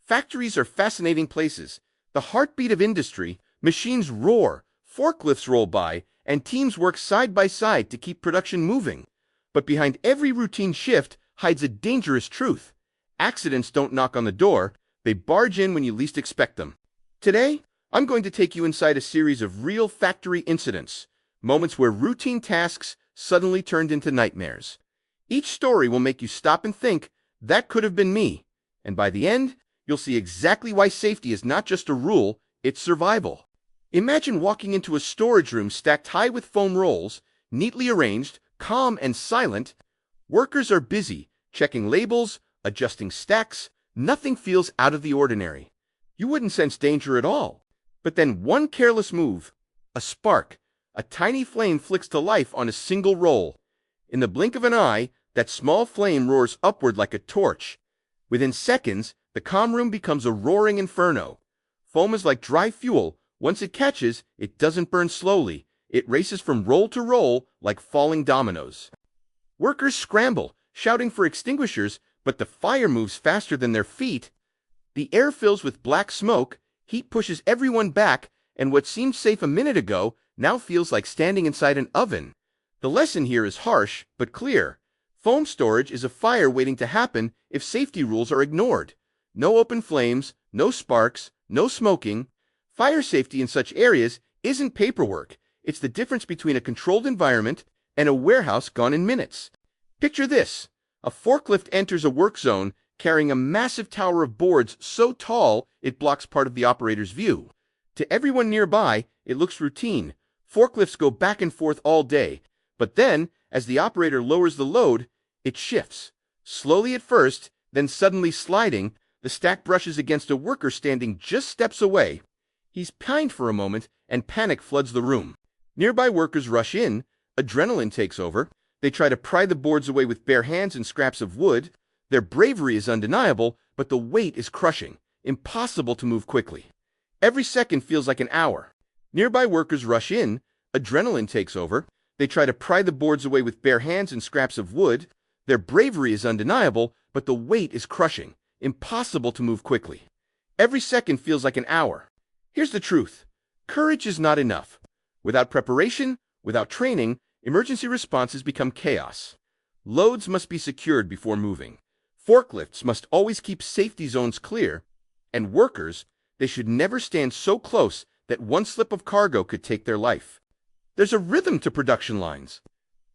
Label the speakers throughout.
Speaker 1: Factories are fascinating places. The heartbeat of industry, machines roar, forklifts roll by, and teams work side by side to keep production moving. But behind every routine shift hides a dangerous truth. Accidents don't knock on the door, they barge in when you least expect them. Today, I'm going to take you inside a series of real factory incidents, moments where routine tasks suddenly turned into nightmares. Each story will make you stop and think, that could have been me. And by the end, you'll see exactly why safety is not just a rule, it's survival. Imagine walking into a storage room stacked high with foam rolls, neatly arranged, calm and silent. Workers are busy, checking labels, adjusting stacks. Nothing feels out of the ordinary. You wouldn't sense danger at all. But then one careless move, a spark, a tiny flame flicks to life on a single roll. In the blink of an eye, that small flame roars upward like a torch. Within seconds, the comm room becomes a roaring inferno. Foam is like dry fuel. Once it catches, it doesn't burn slowly. It races from roll to roll like falling dominoes. Workers scramble, shouting for extinguishers, but the fire moves faster than their feet. The air fills with black smoke, heat pushes everyone back, and what seemed safe a minute ago now feels like standing inside an oven. The lesson here is harsh, but clear. Foam storage is a fire waiting to happen if safety rules are ignored. No open flames, no sparks, no smoking. Fire safety in such areas isn't paperwork. It's the difference between a controlled environment and a warehouse gone in minutes. Picture this. A forklift enters a work zone carrying a massive tower of boards so tall it blocks part of the operator's view. To everyone nearby, it looks routine. Forklifts go back and forth all day. But then, as the operator lowers the load, it shifts. Slowly at first, then suddenly sliding, the stack brushes against a worker standing just steps away. He's pined for a moment, and panic floods the room. Nearby workers rush in, adrenaline takes over. They try to pry the boards away with bare hands and scraps of wood. Their bravery is undeniable, but the weight is crushing, impossible to move quickly. Every second feels like an hour. Nearby workers rush in, adrenaline takes over. They try to pry the boards away with bare hands and scraps of wood. Their bravery is undeniable, but the weight is crushing, impossible to move quickly. Every second feels like an hour. Here's the truth. Courage is not enough. Without preparation, without training, emergency responses become chaos. Loads must be secured before moving. Forklifts must always keep safety zones clear. And workers, they should never stand so close that one slip of cargo could take their life. There's a rhythm to production lines.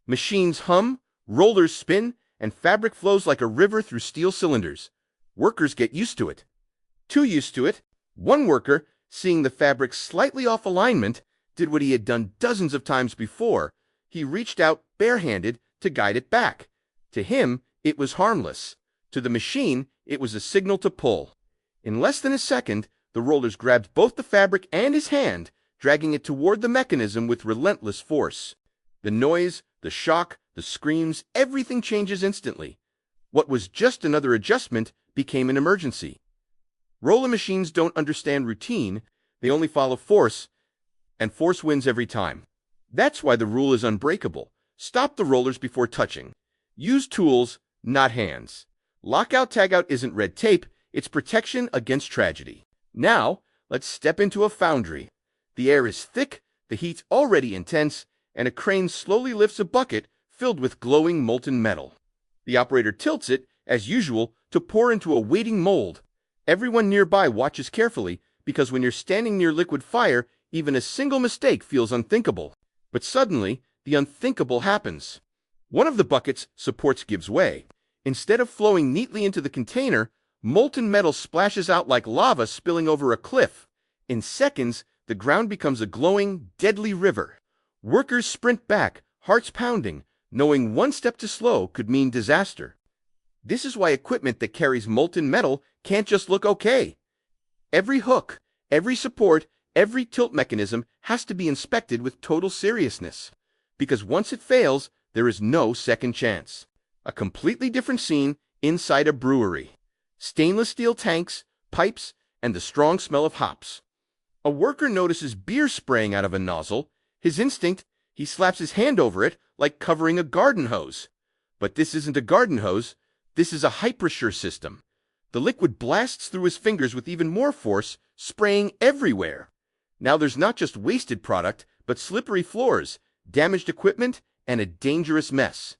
Speaker 1: Machines hum, rollers spin, and fabric flows like a river through steel cylinders. Workers get used to it. Too used to it, one worker, seeing the fabric slightly off alignment, did what he had done dozens of times before. He reached out barehanded to guide it back. To him, it was harmless. To the machine, it was a signal to pull. In less than a second, the rollers grabbed both the fabric and his hand, dragging it toward the mechanism with relentless force. The noise, the shock, the screams, everything changes instantly. What was just another adjustment became an emergency. Roller machines don't understand routine, they only follow force, and force wins every time. That's why the rule is unbreakable. Stop the rollers before touching. Use tools, not hands. Lockout-tagout isn't red tape, it's protection against tragedy. Now, let's step into a foundry. The air is thick, the heat's already intense, and a crane slowly lifts a bucket filled with glowing molten metal. The operator tilts it, as usual, to pour into a waiting mold. Everyone nearby watches carefully, because when you're standing near liquid fire, even a single mistake feels unthinkable. But suddenly, the unthinkable happens. One of the bucket's supports gives way. Instead of flowing neatly into the container, molten metal splashes out like lava spilling over a cliff. In seconds, the ground becomes a glowing, deadly river. Workers sprint back, hearts pounding, knowing one step too slow could mean disaster. This is why equipment that carries molten metal can't just look okay. Every hook, every support, every tilt mechanism has to be inspected with total seriousness. Because once it fails, there is no second chance. A completely different scene inside a brewery. Stainless steel tanks, pipes, and the strong smell of hops. A worker notices beer spraying out of a nozzle. His instinct, he slaps his hand over it like covering a garden hose. But this isn't a garden hose. This is a high-pressure system. The liquid blasts through his fingers with even more force, spraying everywhere. Now there's not just wasted product, but slippery floors, damaged equipment, and a dangerous mess.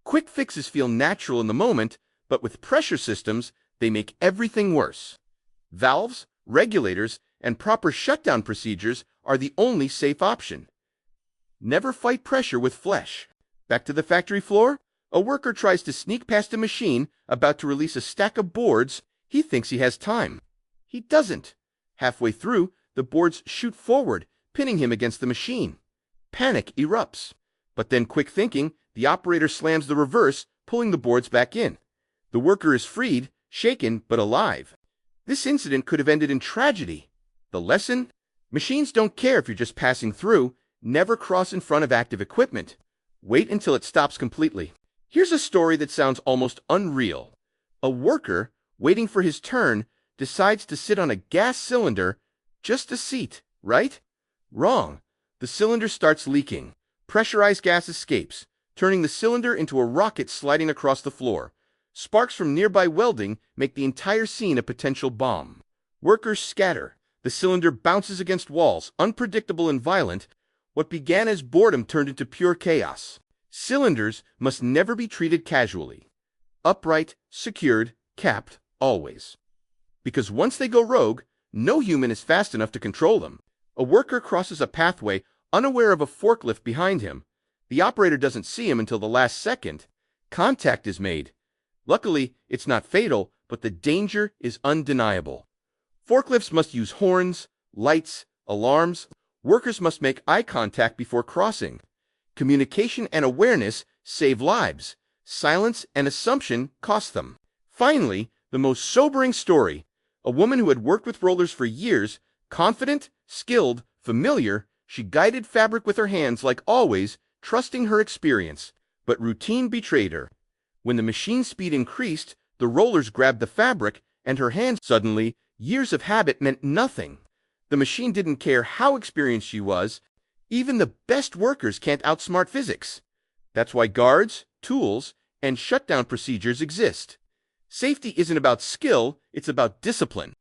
Speaker 1: Quick fixes feel natural in the moment, but with pressure systems, they make everything worse. Valves, regulators, and proper shutdown procedures are the only safe option. Never fight pressure with flesh. Back to the factory floor, a worker tries to sneak past a machine about to release a stack of boards. He thinks he has time. He doesn't. Halfway through, the boards shoot forward, pinning him against the machine. Panic erupts. But then, quick thinking, the operator slams the reverse, pulling the boards back in. The worker is freed, shaken but alive. This incident could have ended in tragedy. The lesson? Machines don't care if you're just passing through. Never cross in front of active equipment. Wait until it stops completely. Here's a story that sounds almost unreal. A worker, waiting for his turn, decides to sit on a gas cylinder. Just a seat, right? Wrong. The cylinder starts leaking. Pressurized gas escapes, turning the cylinder into a rocket sliding across the floor. Sparks from nearby welding make the entire scene a potential bomb. Workers scatter. The cylinder bounces against walls, unpredictable and violent. What began as boredom turned into pure chaos. Cylinders must never be treated casually. Upright, secured, capped, always. Because once they go rogue, no human is fast enough to control them. A worker crosses a pathway, unaware of a forklift behind him. The operator doesn't see him until the last second. Contact is made. Luckily, it's not fatal, but the danger is undeniable. Forklifts must use horns, lights, alarms. Workers must make eye contact before crossing. Communication and awareness save lives. Silence and assumption cost them. Finally, the most sobering story. A woman who had worked with rollers for years, confident, skilled, familiar, she guided fabric with her hands like always, trusting her experience. But routine betrayed her. When the machine speed increased, the rollers grabbed the fabric, and her hands suddenly, years of habit meant nothing. The machine didn't care how experienced she was. Even the best workers can't outsmart physics. That's why guards, tools, and shutdown procedures exist. Safety isn't about skill, it's about discipline.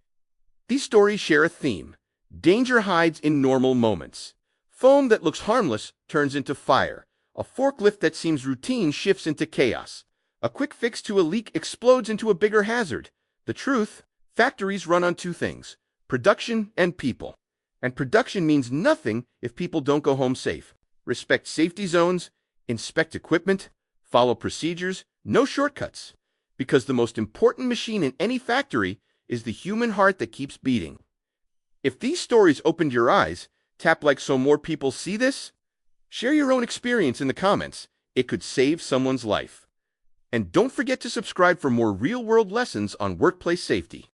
Speaker 1: These stories share a theme. Danger hides in normal moments. Foam that looks harmless turns into fire. A forklift that seems routine shifts into chaos. A quick fix to a leak explodes into a bigger hazard. The truth, factories run on two things: production and people. And production means nothing if people don't go home safe. Respect safety zones, inspect equipment, follow procedures, no shortcuts. Because the most important machine in any factory is the human heart that keeps beating. If these stories opened your eyes, tap like so more people see this. Share your own experience in the comments. It could save someone's life. And don't forget to subscribe for more real-world lessons on workplace safety.